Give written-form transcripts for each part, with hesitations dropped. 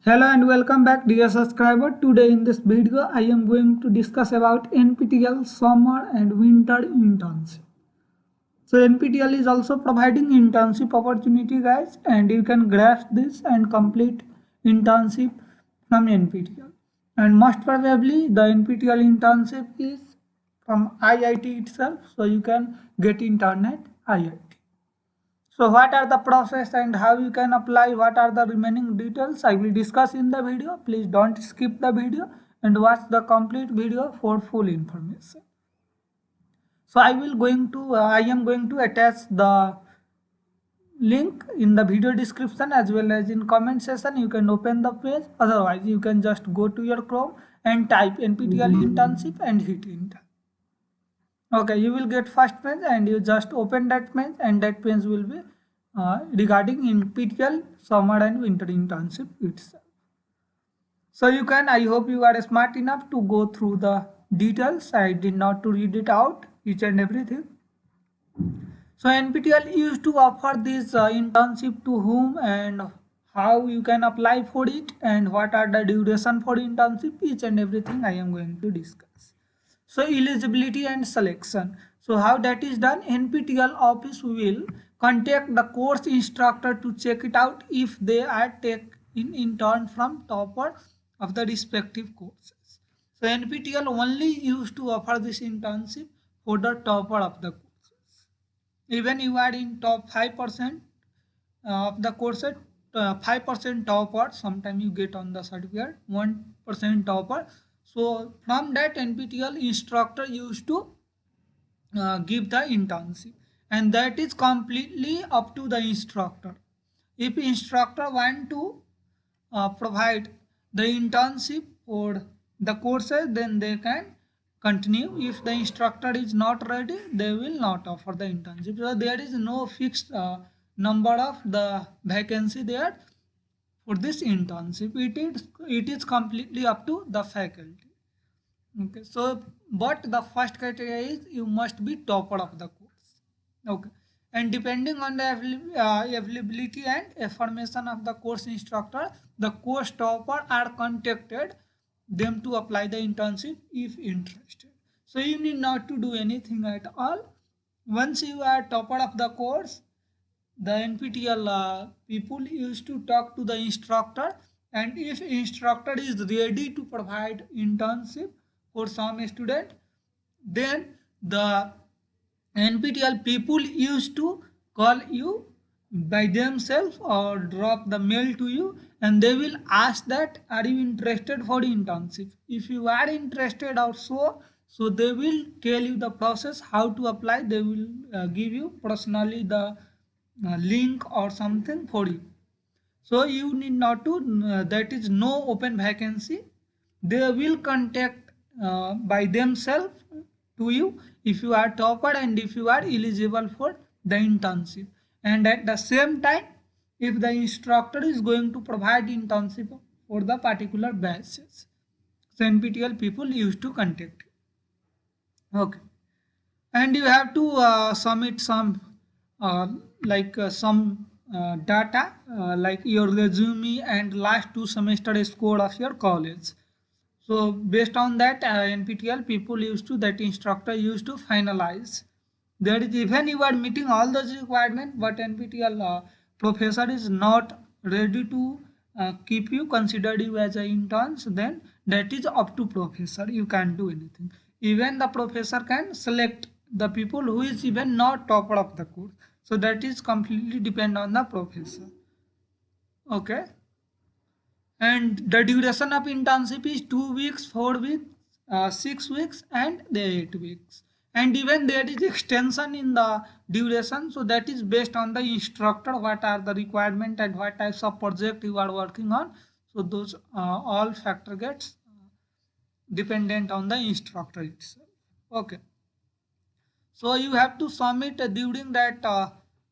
Hello and welcome back dear subscriber. Today in this video I am going to discuss about NPTEL summer and winter internship. So NPTEL is also providing internship opportunity guys, and you can grasp this and complete internship from NPTEL. And most probably the NPTEL internship is from IIT itself, so you can get intern at IIT. So what are the process and how you can apply, what are the remaining details I will discuss in the video. Please don't skip the video and watch the complete video for full information. So I am going to attach the link in the video description as well as in comment section. You can open the page, otherwise you can just go to your Chrome and type NPTEL internship and hit enter. Okay, you will get first page and you just open that page, and that page will be regarding NPTEL summer and winter internship itself. So you can, I hope you are smart enough to go through the details. I did not to read it out each and everything. So NPTEL used to offer this internship to whom and how you can apply for it and what are the duration for internship, each and everything I am going to discuss. So eligibility and selection. So how that is done, NPTEL office will contact the course instructor to check it out if they are take in intern from topper of the respective courses. So NPTEL only used to offer this internship for the topper of the courses. Even you are in top 5% of the courses, 5% topper, sometimes you get on the certificate 1% topper. So from that NPTEL instructor used to give the internship, and that is completely up to the instructor. If instructor want to provide the internship for the courses, then they can continue. If the instructor is not ready, they will not offer the internship. So there is no fixed number of the vacancy there for this internship. It is completely up to the faculty. Okay, so but the first criteria is you must be topper of the course. Okay, and depending on the availability and affirmation of the course instructor, the course topper are contacted them to apply the internship if interested. So you need not to do anything at all. Once you are topper of the course, the NPTEL people used to talk to the instructor, and if instructor is ready to provide internship for some student, then the NPTEL people used to call you by themselves or drop the mail to you, and they will ask that are you interested for internship. If you are interested also, so they will tell you the process how to apply. They will give you personally the link or something for you. So you need not to that is no open vacancy. They will contact by themselves to you if you are topper and if you are eligible for the internship. And at the same time, if the instructor is going to provide internship for the particular batches, so NPTEL people used to contact you. Okay, and you have to submit some some data like your resume and last 2 semester score of your college. So based on that, NPTEL people used to, that instructor used to finalize. There is, even you are meeting all those requirements, but NPTEL professor is not ready to keep you, consider you as an intern, so then that is up to professor. You can't do anything. Even the professor can select the people who is even not topper of the course. So that is completely depend on the professor. Okay, and the duration of internship is 2 weeks, 4 weeks, 6 weeks, and the 8 weeks. And even there is extension in the duration, so that is based on the instructor, what are the requirement and what types of project you are working on. So those all factor gets dependent on the instructor itself. Okay, so you have to submit during that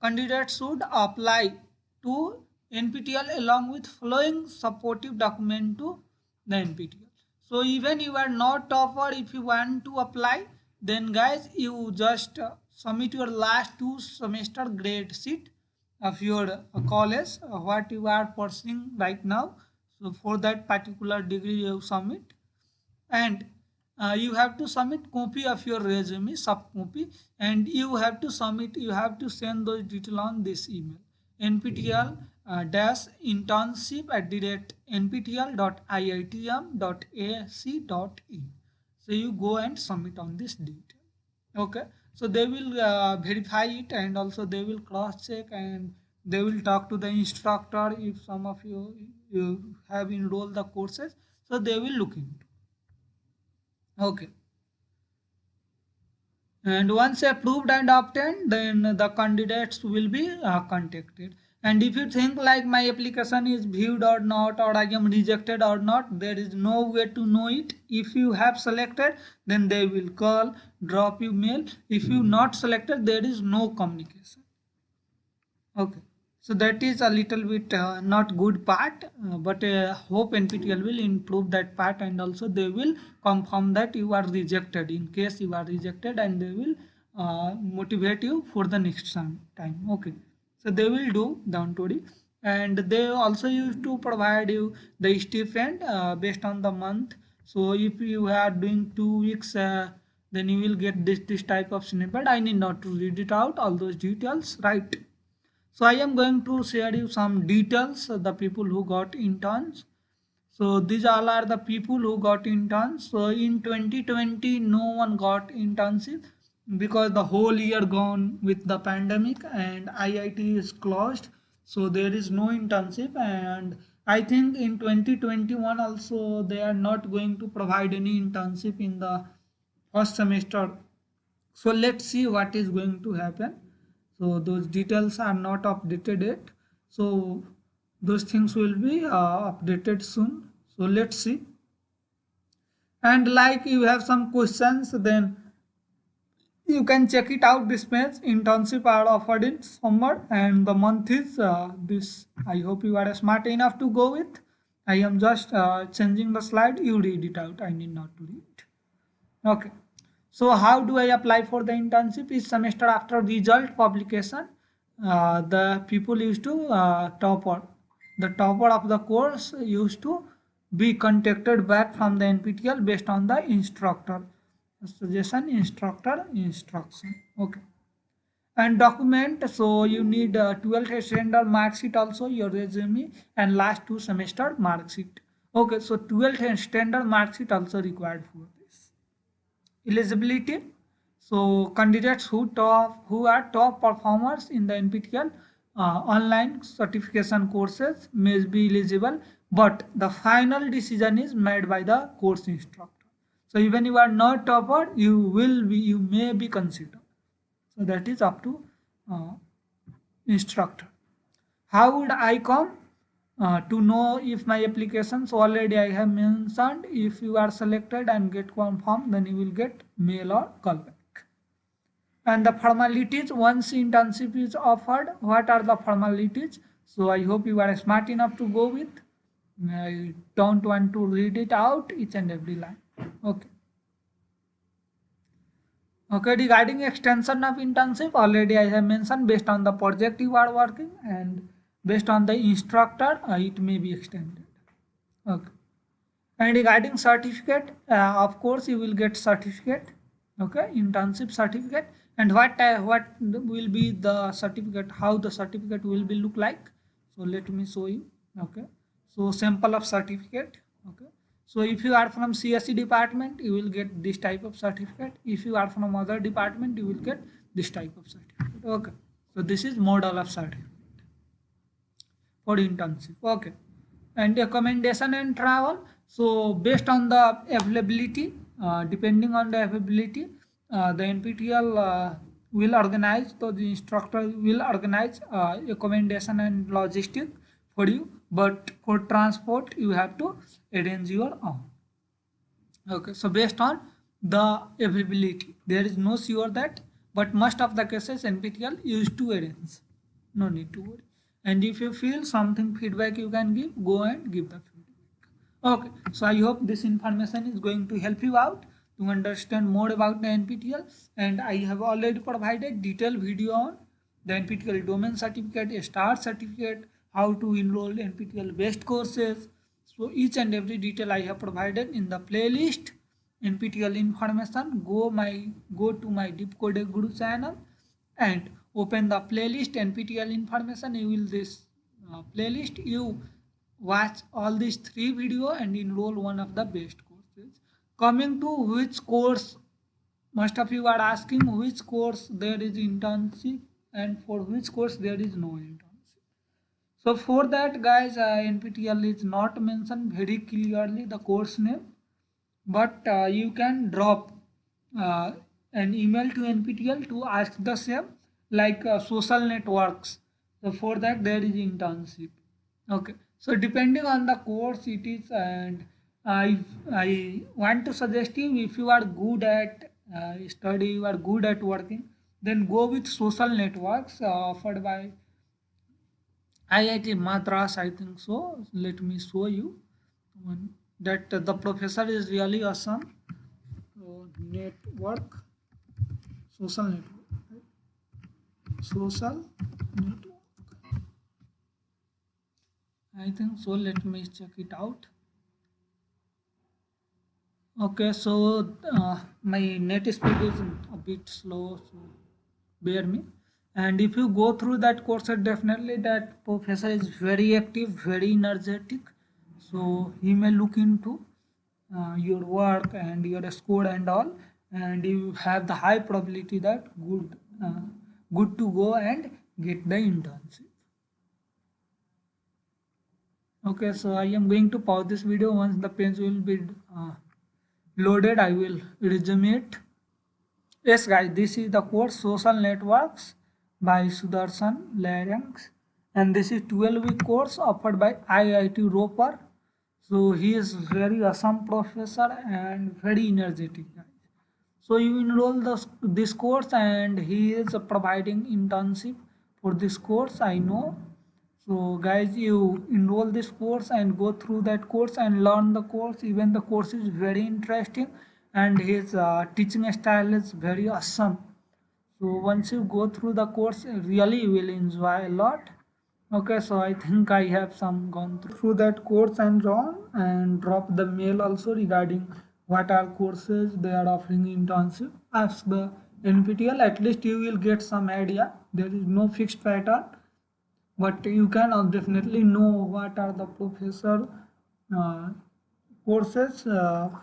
candidate should apply to NPTEL along with following supportive document to the NPTEL. So even you are not topper, if you want to apply, then guys you just submit your last 2 semester grade sheet of your college what you are pursuing right now. So for that particular degree you submit, and you have to submit copy of your resume, soft copy, and you have to submit, you have to send those details on this email, nptl dash internship at the rate nptl.iitm.ac.in. so you go and submit on this detail. Okay, so they will verify it, and also they will cross check, and they will talk to the instructor if some of you have enrolled the courses, so they will look into. Okay, and once approved and obtained, then the candidates will be contacted. And if you think like my application is viewed or not, or I am rejected or not, there is no way to know it. If you have selected, then they will call, drop you mail. If you not selected, there is no communication. Okay, so that is a little bit not good part, but hope NPTEL will improve that part, and also they will confirm that you are rejected in case you are rejected, and they will motivate you for the next time. Okay, so they will do, don't worry. And they also used to provide you the stipend based on the month. So if you are doing 2 weeks, then you will get this type of snippet. I need not to read it out all those details, right? So I am going to share you some details of the people who got interns. So these all are the people who got interns. So in 2020, no one got internship because the whole year gone with the pandemic and IIT is closed. So there is no internship, and I think in 2021 also they are not going to provide any internship in the first semester. So let's see what is going to happen. So those details are not updated yet, so those things will be updated soon. So let's see. And like you have some questions, then you can check it out. This page, internship are offered in summer, and the month is this. I hope you are smart enough to go with. I am just changing the slide, you read it out, I need not to read. Okay, so how do I apply for the internship? Each semester after result publication, the people used to the topper of the course used to be contacted back from the NPTEL based on the instructor suggestion, instructor instruction. Okay, and document, so you need 12th standard mark sheet, also your resume, and last 2 semester mark sheet. Okay, so 12th standard mark sheet also required for this. Eligibility, so candidates who are top performers in the NPTEL online certification courses may be eligible, but the final decision is made by the course instructor. So even you are not topper, you may be considered. So that is up to instructor. How would I come to know if my application? So already I have mentioned, if you are selected and get confirmed, then you will get mail or call back. And the formalities, once internship is offered, what are the formalities? So I hope you are smart enough to go with. I don't want to read it out each and every line. Okay. Okay, regarding extension of internship, already I have mentioned, based on the project you are working and based on the instructor, it may be extended. Okay. And regarding certificate, of course you will get certificate. Okay, internship certificate. And what will be the certificate, how the certificate will be look like? So let me show you. Okay, so sample of certificate. Okay, so if you are from CSE department, you will get this type of certificate. If you are from other department, you will get this type of certificate. Okay, so this is model of certificate for internship. Okay, and accommodation and travel, so based on the availability, depending on the availability, the NPTEL will organize, so the instructor will organize accommodation and logistic for you, but for transport you have to arrange your own. Okay, so based on the availability, there is no sure that, but most of the cases NPTEL used to arrange, no need to worry. And if you feel something feedback you can give, go and give the feedback. Okay, so I hope this information is going to help you out to understand more about the NPTEL, and I have already provided detailed video on the NPTEL domain certificate, STAR certificate, how to enroll NPTEL based courses. So each and every detail I have provided in the playlist NPTEL information. Go to my Deep Code Guru channel and open the playlist NPTEL information. You will this playlist. You watch all these 3 video and enroll one of the best courses. Coming to which course, most of you are asking which course there is internship and for which course there is no internship. So for that guys, NPTEL is not mentioned very clearly the course name, but you can drop uh, an email to NPTEL to ask the same, like social networks. So for that there is internship. Okay, so depending on the course it is, and I want to suggest you, if you are good at study, you are good at working, then go with social networks offered by IIT Madras, I think so. Let me show you that the professor is really awesome. Network, social network, right? Social network. I think so. Let me check it out. Okay, so my net speed is a bit slow, so bear me. And if you go through that course, definitely that professor is very active, very energetic. So he may look into your work and your score and all, and you have the high probability that good to go and get the internship. Okay, so I am going to pause this video. Once the page will be loaded, I will resume it. Yes guys, this is the course Social Networks by Sudarshan Larynx, and this is 12-week course offered by IIT Roper. So he is very awesome professor and very energetic guys. So you enroll this course and he is providing internship for this course, I know. So guys, you enroll this course and go through that course and learn the course. Even the course is very interesting and his teaching style is very awesome. So once you go through the course, really you will enjoy a lot. Okay, so I think I have some gone through that course and drawn and drop the mail also regarding what are courses they are offering internship. Ask the NPTEL, at least you will get some idea. There is no fixed pattern, but you can definitely know what are the professor uh, courses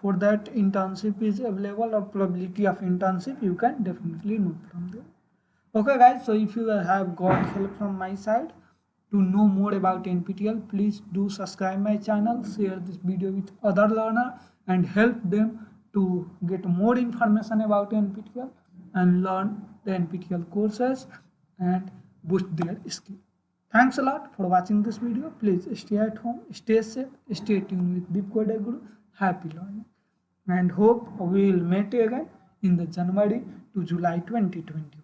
for that internship is available or probability of internship you can definitely know from there. Okay guys, so if you have got help from my side to know more about NPTEL, please do subscribe my channel, share this video with other learner and help them to get more information about NPTEL and learn the NPTEL courses and boost their skill. Thanks a lot for watching this video. Please stay at home, stay safe, stay tuned with Deep Code Guru. Happy learning and hope we will meet again in the January to July 2021.